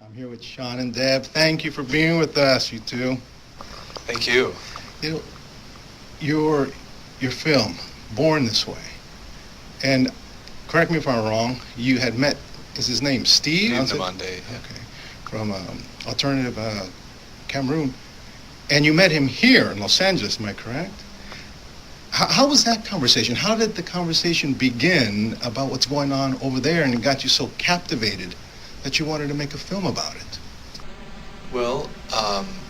I'm here with Shaun and Deb. Thank you for being with us, you two. Thank you. You know, your film, Born This Way, and correct me if I'm wrong, you had met, is his name Steve? Steve Namande, yeah. Okay, from Alternative Cameroon. And you met him here in Los Angeles, am I correct? How was that conversation? How did the conversation begin about what's going on over there, and it got you so captivated that you wanted to make a film about it? Well,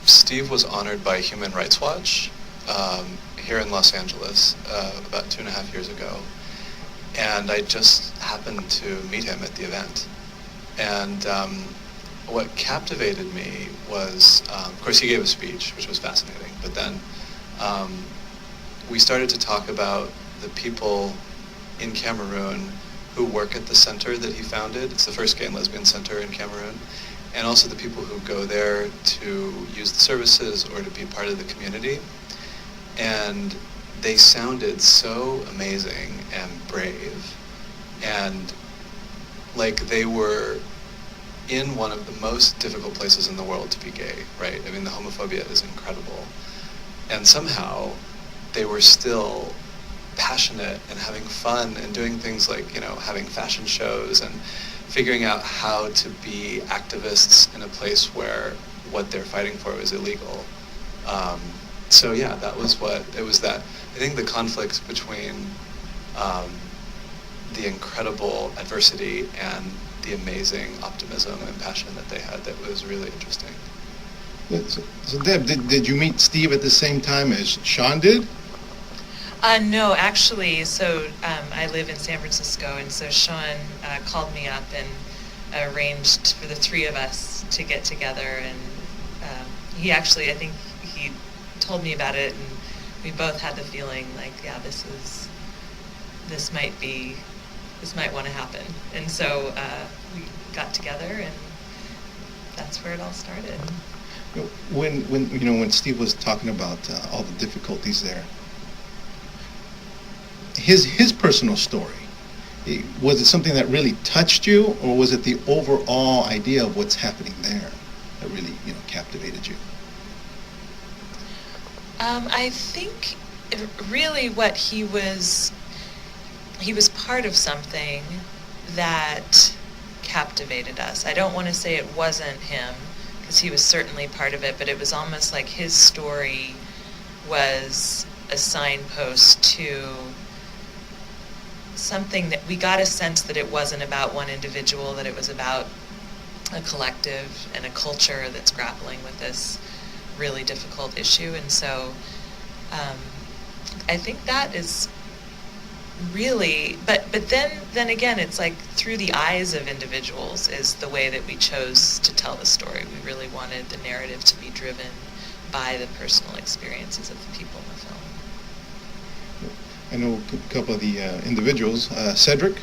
Steve was honored by Human Rights Watch here in Los Angeles about 2.5 years ago. And I just happened to meet him at the event. And what captivated me was, of course, he gave a speech, which was fascinating. But then we started to talk about the people in Cameroon who work at the center that he founded. It's the first gay and lesbian center in Cameroon. And also the people who go there to use the services or to be part of the community. And they sounded so amazing and brave. And like they were in one of the most difficult places in the world to be gay, right? I mean, the homophobia is incredible. And somehow they were still passionate and having fun and doing things like, having fashion shows and figuring out how to be activists in a place where what they're fighting for was illegal. So yeah, that was that. I think the conflict between the incredible adversity and the amazing optimism and passion that they had that was really interesting. So Deb, did you meet Steve at the same time as Shaun did? No, actually, so I live in San Francisco, and so Shaun called me up and arranged for the three of us to get together, and he actually, I think he told me about it, and we both had the feeling like, yeah, this might want to happen, and so we got together, and that's where it all started. When Steve was talking about all the difficulties there, his personal story, was it something that really touched you, or was it the overall idea of what's happening there that really captivated you? I think really what he was part of something that captivated us. I don't want to say it wasn't him, because he was certainly part of it, but it was almost like his story was a signpost to something that we got a sense that it wasn't about one individual, that it was about a collective and a culture that's grappling with this really difficult issue. And so I think that is really, but then again, it's like through the eyes of individuals is the way that we chose to tell the story. We really wanted the narrative to be driven by the personal experiences of the people in the film. I know a couple of the individuals. Cedric,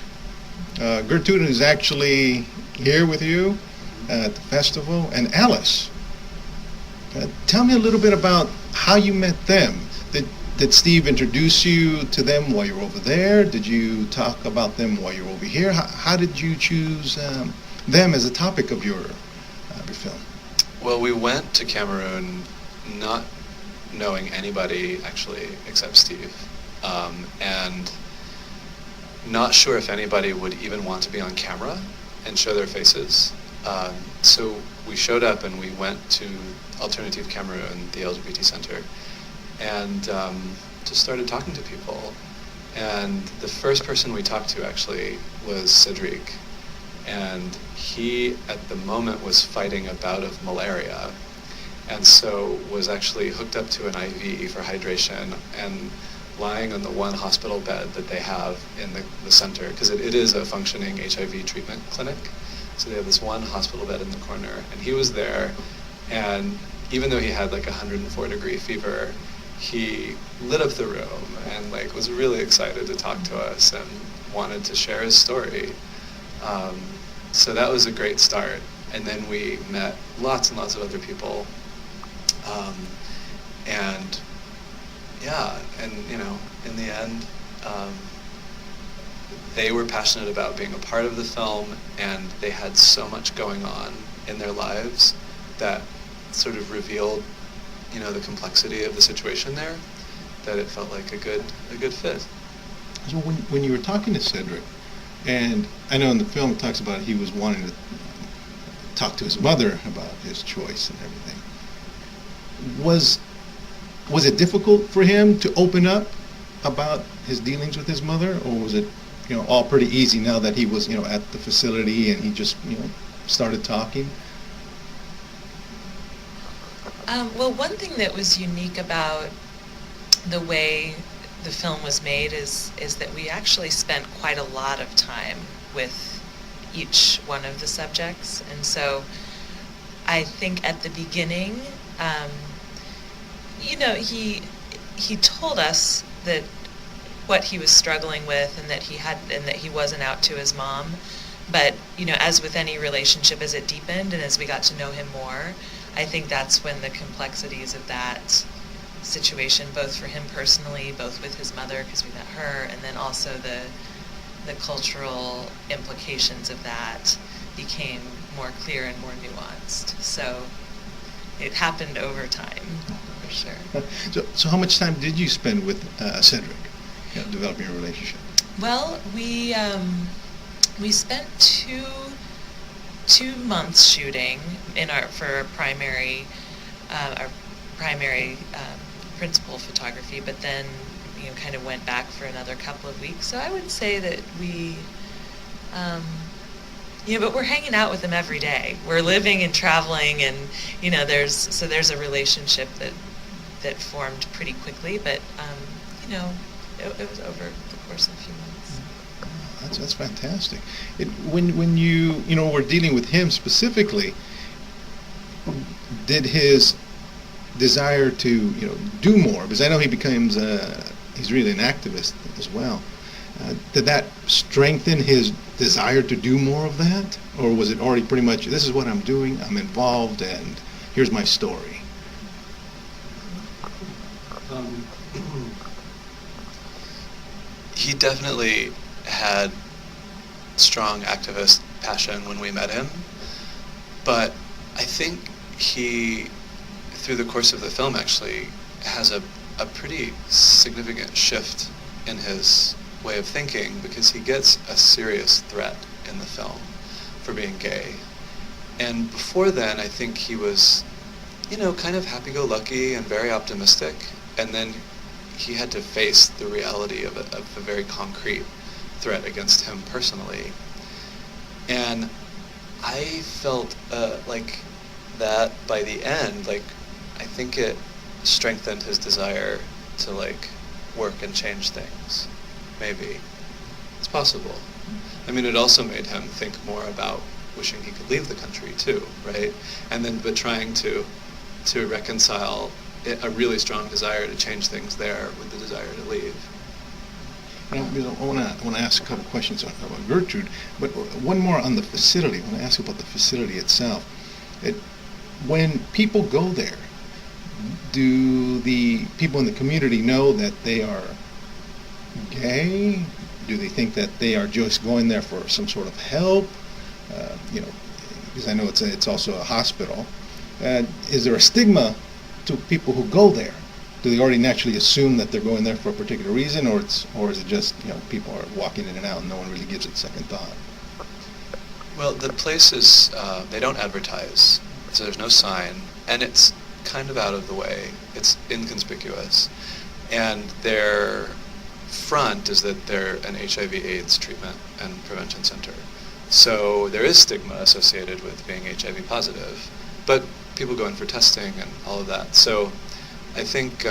Gertrude is actually here with you at the festival, and Alice. Tell me a little bit about how you met them. Did Steve introduce you to them while you were over there? Did you talk about them while you were over here? How did you choose them as a topic of your film? Well, we went to Cameroon not knowing anybody actually except Steve. And not sure if anybody would even want to be on camera and show their faces. So we showed up and we went to Alternative Cameroon, the LGBT center, and just started talking to people. And the first person we talked to actually was Cedric. And he, at the moment, was fighting a bout of malaria, and so was actually hooked up to an IV for hydration and lying on the one hospital bed that they have in the center, because it is a functioning HIV treatment clinic. So they have this one hospital bed in the corner, and he was there, and even though he had like 104-degree fever, he lit up the room and was really excited to talk to us and wanted to share his story. So that was a great start. And then we met lots and lots of other people. And yeah, and in the end, they were passionate about being a part of the film, and they had so much going on in their lives that sort of revealed, the complexity of the situation there, that it felt like a good fit. So when you were talking to Cedric, and I know in the film it talks about he was wanting to talk to his mother about his choice and everything. Was it difficult for him to open up about his dealings with his mother, or was it, all pretty easy now that he was, at the facility and he just, started talking? Well, one thing that was unique about the way the film was made is that we actually spent quite a lot of time with each one of the subjects. And so I think at the beginning, he told us that what he was struggling with, and that he wasn't out to his mom. But, as with any relationship, as it deepened and as we got to know him more, I think that's when the complexities of that situation, both for him personally, both with his mother, because we met her, and then also the cultural implications of that became more clear and more nuanced. So it happened over time, for sure. So how much time did you spend with Cedric, developing a relationship? Well, we spent two months shooting for our primary principal photography, but then kind of went back for another couple of weeks. So I would say that we, but we're hanging out with him every day. We're living and traveling, and there's a relationship that formed pretty quickly, but it was over the course of a few months. That's fantastic. When you were dealing with him specifically, did his desire to do more, because I know he becomes he's really an activist as well, did that strengthen his desire to do more of that, or was it already pretty much, this is what I'm doing, I'm involved, and here's my story? He definitely had strong activist passion when we met him, but I think he, through the course of the film, actually has a pretty significant shift in his way of thinking, because he gets a serious threat in the film for being gay. And before then, I think he was, kind of happy-go-lucky and very optimistic, and then he had to face the reality of a very concrete threat against him personally. And I felt like that by the end, I think it strengthened his desire to work and change things. Maybe. It's possible. I mean, it also made him think more about wishing he could leave the country too, right? And then, but trying to reconcile a really strong desire to change things there with the desire to leave. I want to ask a couple questions about Gertrude, but one more on the facility. I want to ask about the facility itself. When people go there, do the people in the community know that they are gay? Do they think that they are just going there for some sort of help? Because I know it's also a hospital. Is there a stigma to people who go there? Do they already naturally assume that they're going there for a particular reason, or is it just people are walking in and out and no one really gives it second thought? Well, the place is they don't advertise, so there's no sign, and it's kind of out of the way. It's inconspicuous, and their front is that they're an HIV/AIDS treatment and prevention center. So there is stigma associated with being HIV positive, but people go in for testing and all of that. So I think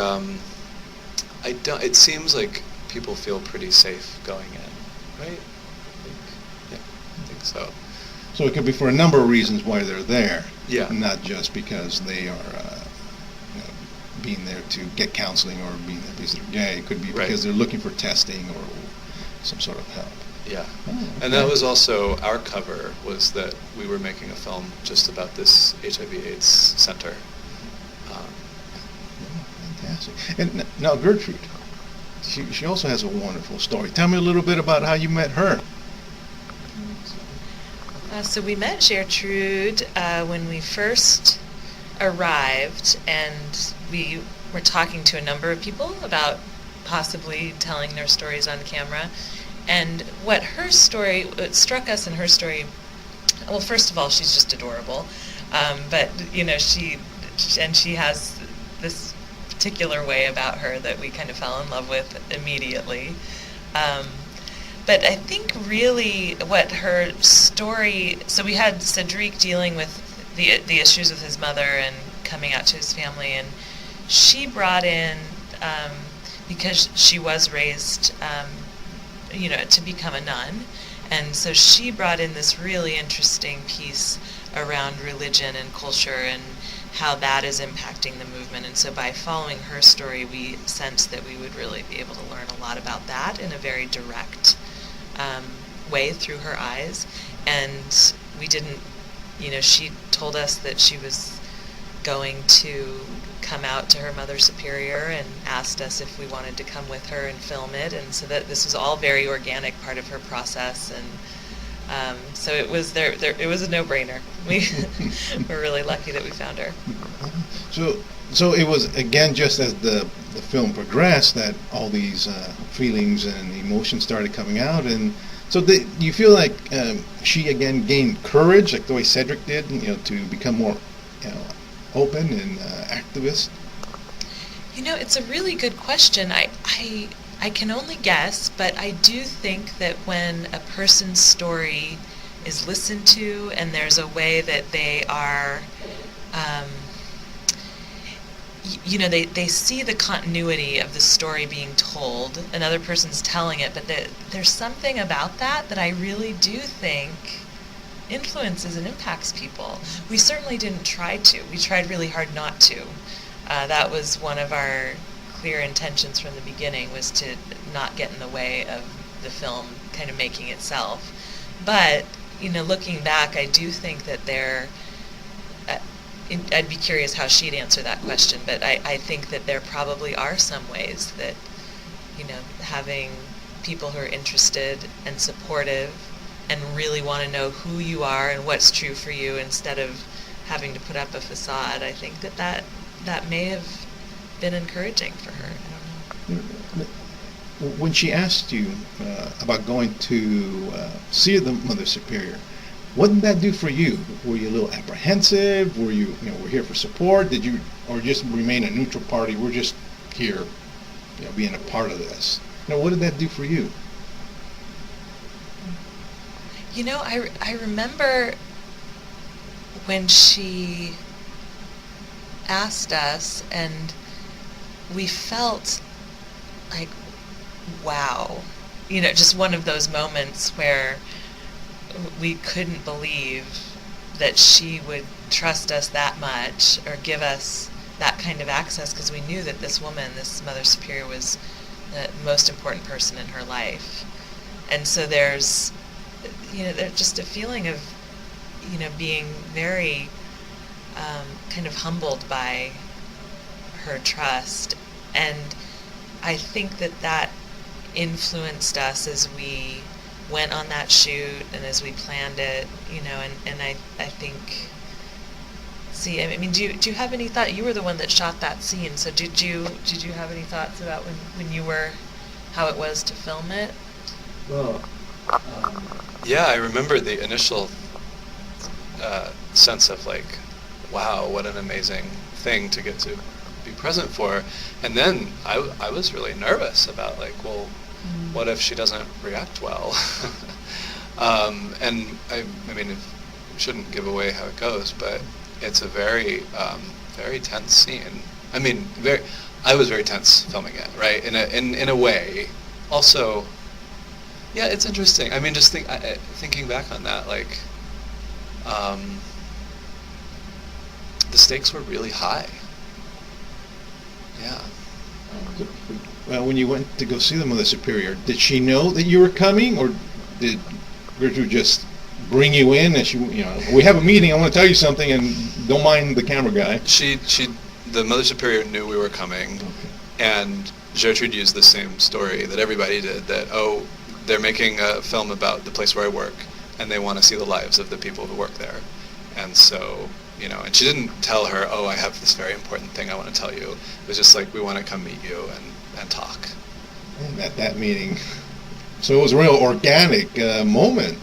it seems like people feel pretty safe going in, right? I think so. So it could be for a number of reasons why they're there. Yeah. Not just because they are being there to get counseling or being there because they're gay. It could be because they're looking for testing or some sort of help. Yeah. Oh, okay. And that was also our cover, was that we were making a film just about this HIV/AIDS center. Fantastic. And now Gertrude, she also has a wonderful story. Tell me a little bit about how you met her. So we met Gertrude when we first arrived, and we were talking to a number of people about possibly telling their stories on camera. And what struck us in her story, well, first of all, she's just adorable. But, she has this particular way about her that we kind of fell in love with immediately. But I think really what her story, so we had Cedric dealing with the issues with his mother and coming out to his family, and she brought in, because she was raised, to become a nun, and so she brought in this really interesting piece around religion and culture and how that is impacting the movement. And so by following her story, we sensed that we would really be able to learn a lot about that in a very direct way through her eyes. And we didn't, she told us that she was going to come out to her Mother Superior and asked us if we wanted to come with her and film it. And so that this was all very organic part of her process. And so it was it was a no-brainer. We were really lucky that we found her. So it was, again, just as the film progressed, that all these feelings and emotions started coming out. And so do you feel like she again gained courage, like the way Cedric did, to become more open and activist? It's a really good question. I can only guess, but I do think that when a person's story is listened to and there's a way that they are, they see the continuity of the story being told, another person's telling it, but there's something about that I really do think influences and impacts people. We certainly didn't try to. We tried really hard not to. That was one of our clear intentions from the beginning, was to not get in the way of the film kind of making itself. But, looking back, I do think that I'd be curious how she'd answer that question, but I think that there probably are some ways that, having people who are interested and supportive and really want to know who you are and what's true for you instead of having to put up a facade, I think that may have been encouraging for her. I don't know. When she asked you about going to see the Mother Superior, what did that do for you? Were you a little apprehensive? Were you, we're here for support? Did you, or just remain a neutral party? We're just here, being a part of this. What did that do for you? I remember when she asked us, and we felt like, wow, just one of those moments where we couldn't believe that she would trust us that much or give us that kind of access, because we knew that this woman, this Mother Superior, was the most important person in her life. And so there's just a feeling of, being very kind of humbled by her trust. And I think that influenced us as we went on that shoot and as we planned it, and I think, do you have any thought? You were the one that shot that scene, so did you have any thoughts about when you were, how it was to film it? Well, yeah, I remember the initial sense of like, wow, what an amazing thing to get to be present for. And then I was really nervous about like, well, what if she doesn't react well? And I mean, it shouldn't give away how it goes, but it's a very, very tense scene. I mean, I was very tense filming it, right? In a way. Also, yeah, it's interesting. I mean, just thinking back on that, like, the stakes were really high. Yeah. Well, when you went to go see the Mother Superior, did she know that you were coming, or did Gertrude just bring you in and she, we have a meeting, I want to tell you something, and don't mind the camera guy? The Mother Superior knew we were coming, okay. And Gertrude used the same story that everybody did, that, oh, they're making a film about the place where I work, and they want to see the lives of the people who work there. And so, and she didn't tell her, oh, I have this very important thing I want to tell you. It was just like, we want to come meet you and talk. And at that meeting, so it was a real organic moment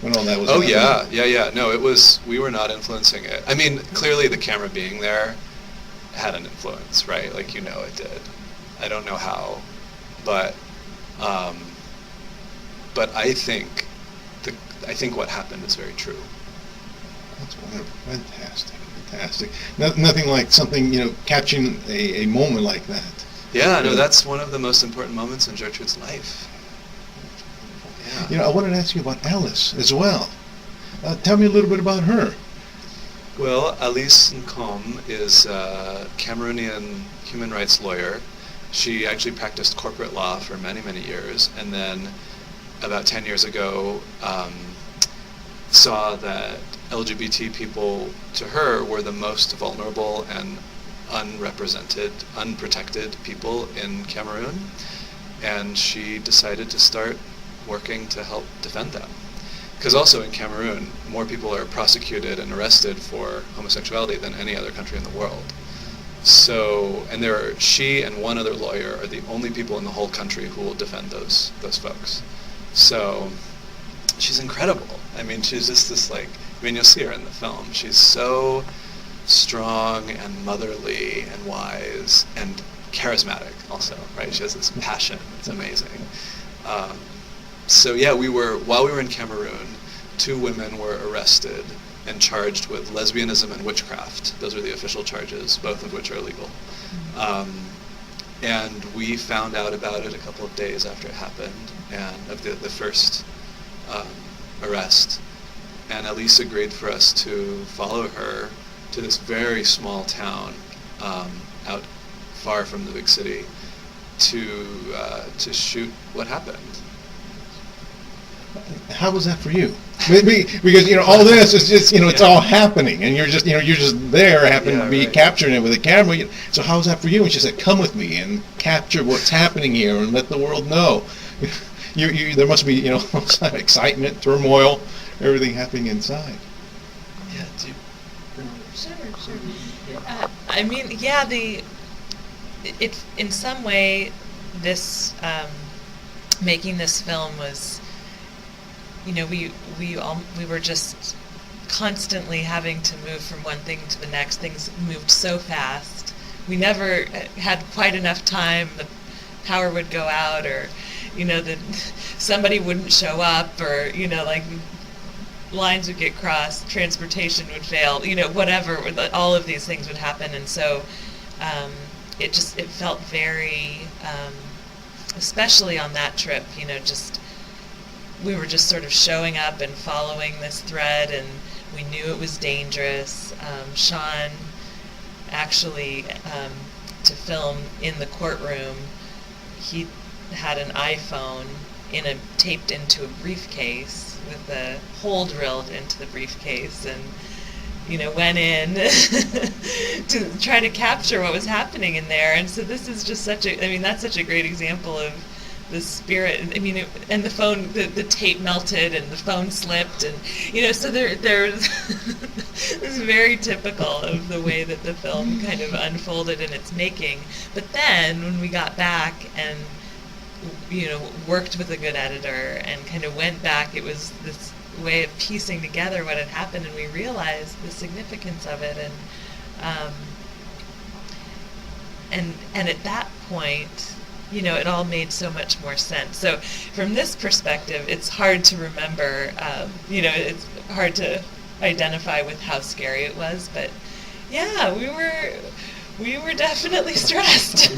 when all that was happening. Yeah. No, we were not influencing it. I mean, clearly the camera being there had an influence, right? Like, it did. I don't know how, but I think what happened is very true. That's wonderful. Fantastic. Nothing like something, capturing a moment like that. Yeah, no, that's one of the most important moments in Gertrude's life. Yeah. I wanted to ask you about Alice as well. Tell me a little bit about her. Well, Alice Nkom is a Cameroonian human rights lawyer. She actually practiced corporate law for many, many years, and then about 10 years ago saw that LGBT people, to her, were the most vulnerable and unrepresented, unprotected people in Cameroon, and she decided to start working to help defend them. Because also in Cameroon, more people are prosecuted and arrested for homosexuality than any other country in the world. So, and she and one other lawyer are the only people in the whole country who will defend those folks. So, she's incredible. I mean, she's just this you'll see her in the film. She's so strong and motherly and wise and charismatic also, right? She has this passion. It's amazing. So yeah, while we were in Cameroon, 2 women were arrested and charged with lesbianism and witchcraft. Those are the official charges, both of which are illegal. And we found out about it a couple of days after it happened, and of the first arrest. And Alice agreed for us to follow her to this very small town out far from the big city to shoot what happened. How was that for you? Because all this is just it's all happening, and you're just there, happen to be capturing it with a camera. So how was that for you? And she said, "Come with me and capture what's happening here, and let the world know." There must be some excitement, turmoil, everything happening inside. Yeah. Sure. I mean, yeah. It in some way, this making this film was. We were just constantly having to move from one thing to the next. Things moved so fast. We never had quite enough time. The power would go out, or somebody wouldn't show up, or lines would get crossed, transportation would fail. Whatever. All of these things would happen, and so it felt very, especially on that trip. We were just sort of showing up and following this thread, and we knew it was dangerous. Shaun actually, to film in the courtroom, he had an iPhone taped into a briefcase with a hole drilled into the briefcase, and went in to try to capture what was happening in there. And so this is just that's such a great example of the spirit. I mean, and the phone, the tape melted and the phone slipped, and so there's this is very typical of the way that the film kind of unfolded in its making. But then when we got back and worked with a good editor and kind of went back, it was this way of piecing together what had happened, and we realized the significance of it, and at that point, it all made so much more sense. So from this perspective, it's hard to remember, it's hard to identify with how scary it was, but yeah, we were definitely stressed.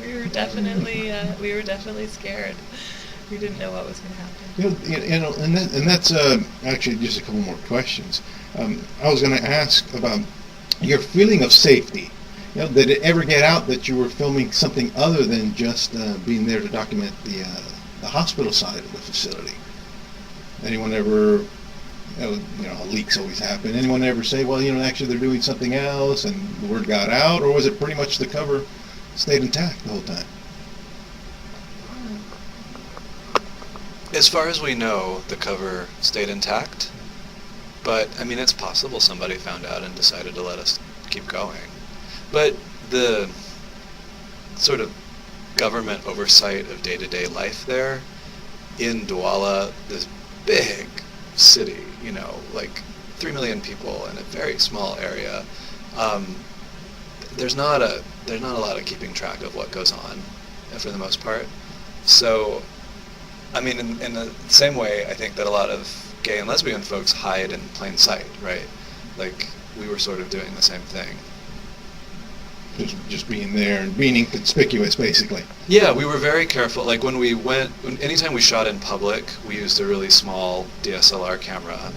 we were definitely scared. We didn't know what was going to happen. And that's actually just a couple more questions. I was going to ask about your feeling of safety. Did it ever get out that you were filming something other than just being there to document the hospital side of the facility? Anyone ever, leaks always happen. Anyone ever say, well, actually they're doing something else, and the word got out, or was it pretty much the cover stayed intact the whole time. As far as we know, the cover stayed intact, but I mean, it's possible somebody found out and decided to let us keep going. But the sort of government oversight of day-to-day life there in Douala, this big city, you know, like 3 million people in a very small area, there's not a lot of keeping track of what goes on for the most part. So, I mean, in the same way, I think that a lot of gay and lesbian folks hide in plain sight, right? Like, we were sort of doing the same thing. Just being there and being inconspicuous, basically. Yeah, we were very careful. Like, anytime we shot in public, we used a really small DSLR camera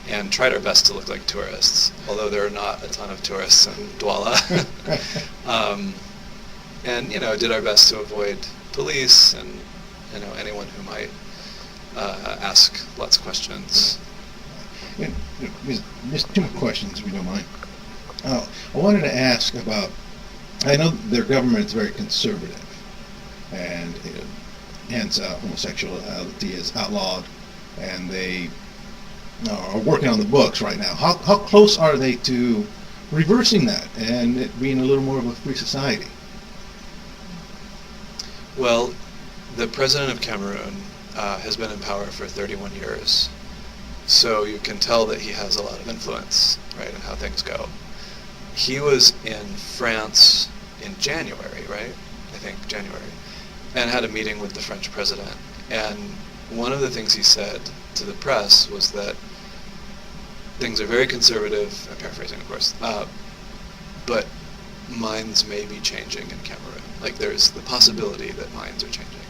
and tried our best to look like tourists, although there are not a ton of tourists in Douala. And, you know, did our best to avoid police and, you know, anyone who might ask lots of questions. Yeah, just 2 more questions, if you don't mind. I wanted to ask about, I know their government is very conservative, and hence homosexuality is outlawed, and they are working on the books right now. How close are they to reversing that and it being a little more of a free society? Well, the president of Cameroon has been in power for 31 years, so you can tell that he has a lot of influence, right, in how things go. He was in France in January, right? I think January, and had a meeting with the French president. And one of the things he said to the press was that things are very conservative, I'm paraphrasing, of course, but minds may be changing in Cameroon. Like, there's the possibility that minds are changing.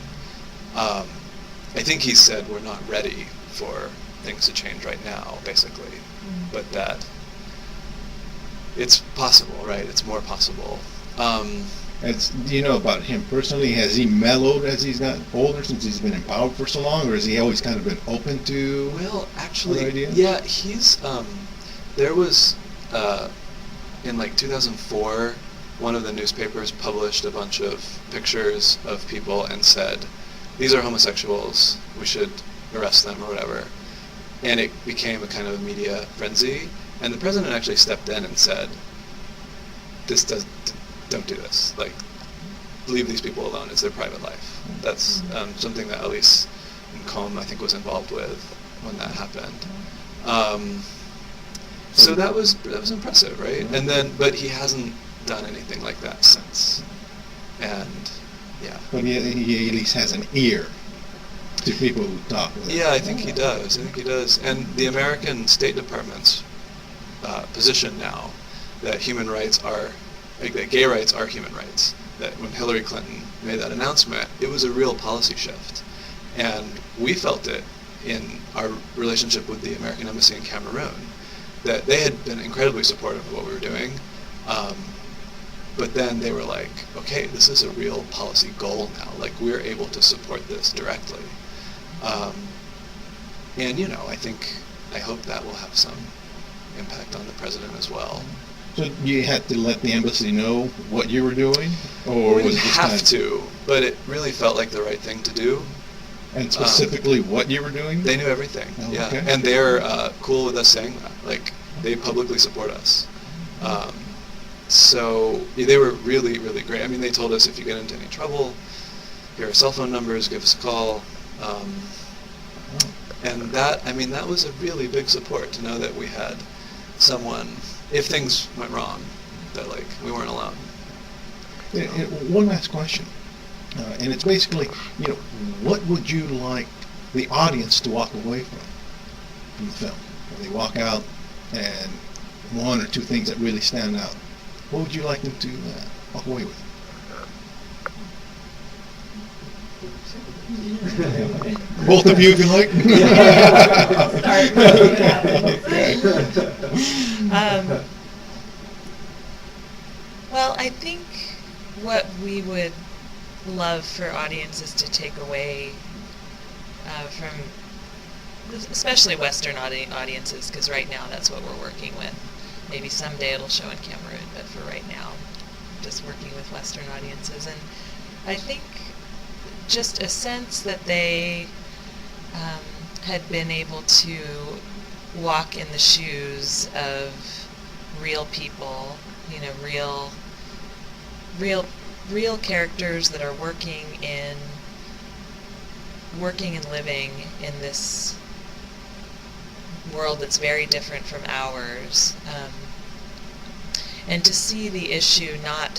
I think he said we're not ready for things to change right now, basically, but that it's possible, right? It's more possible. Do you know about him personally? Has he mellowed as he's gotten older, since he's been in power for so long, or has he always kind of been open to? Well, actually, ideas? yeah, he's. There was in like 2004, one of the newspapers published a bunch of pictures of people and said, "These are homosexuals. We should arrest them," or whatever. And it became a kind of media frenzy. And the president actually stepped in and said, don't do this. Like, leave these people alone. It's their private life. That's something that Elise Ncom, I think, was involved with when that happened. So that was impressive, right? And then, but he hasn't done anything like that since. And yeah. But he at least has an ear to people who talk with him. Yeah, I think he does. And the American State Department's position now that human rights are, that gay rights are human rights, that when Hillary Clinton made that announcement, it was a real policy shift. And we felt it in our relationship with the American Embassy in Cameroon, that they had been incredibly supportive of what we were doing. But then they were like, okay, this is a real policy goal now. Like, we're able to support this directly. And, you know, I hope that will have some impact on the president as well. So you had to let the embassy know what you were doing? Or We was didn't it just have kind of, to, but it really felt like the right thing to do. and specifically what you were doing? They knew everything, Oh, yeah. okay. And they're cool with us saying that. Like, they publicly support us. So they were really, really great. I mean, they told us, if you get into any trouble, here are cell phone numbers, give us a call. And that, I mean, that was a really big support to know that we had someone, if things went wrong, that, like, we weren't alone. One last question, and it's basically, you know, what would you like the audience to walk away from the film? When they walk out and 1 or 2 things that really stand out, what would you like them to walk away with? Both of you, if you like. Well, I think what we would love for audiences to take away from, especially Western audiences, because right now that's what we're working with. Maybe someday it'll show in Cameroon, but for right now, practice working with Western audiences. And I think just a sense that they had been able to walk in the shoes of real people, you know, real characters that are working and living in this world that's very different from ours, and to see the issue not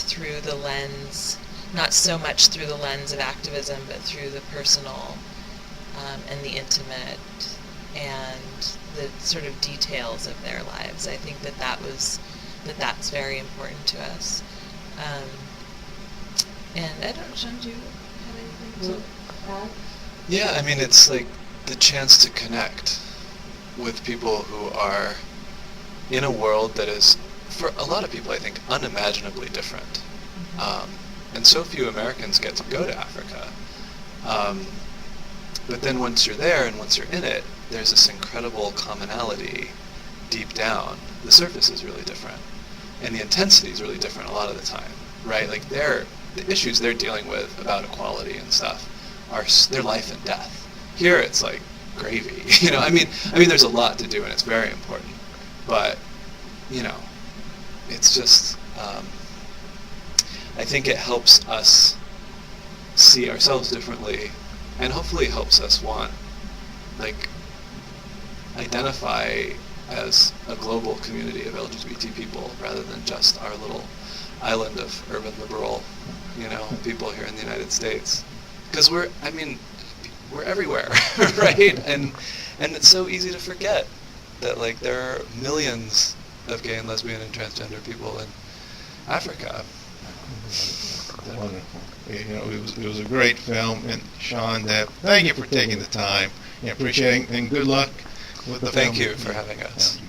so much through the lens of activism, but through the personal and the intimate and the sort of details of their lives. I think that's very important to us. And I don't know, Shaun, do you have anything to add? Yeah, I mean, it's like the chance to connect with people who are in a world that is, for a lot of people, I think, unimaginably different. And so few Americans get to go to Africa. But then once you're there and once you're in it, there's this incredible commonality deep down. The surface is really different. And the intensity is really different a lot of the time, right? Like the issues they're dealing with about equality and stuff are their life and death. Here it's like gravy, you know. I mean, there's a lot to do and it's very important, but you know, it's just. I think it helps us see ourselves differently, and hopefully helps us identify as a global community of LGBT people rather than just our little island of urban liberal, you know, people here in the United States. Because we're everywhere, right? And it's so easy to forget that like there are millions of gay and lesbian and transgender people in Africa. Wonderful. You know, it was a great film, and Shaun, thank you for taking the time. Appreciate it, and good luck with the film. Thank you for having us. Yeah.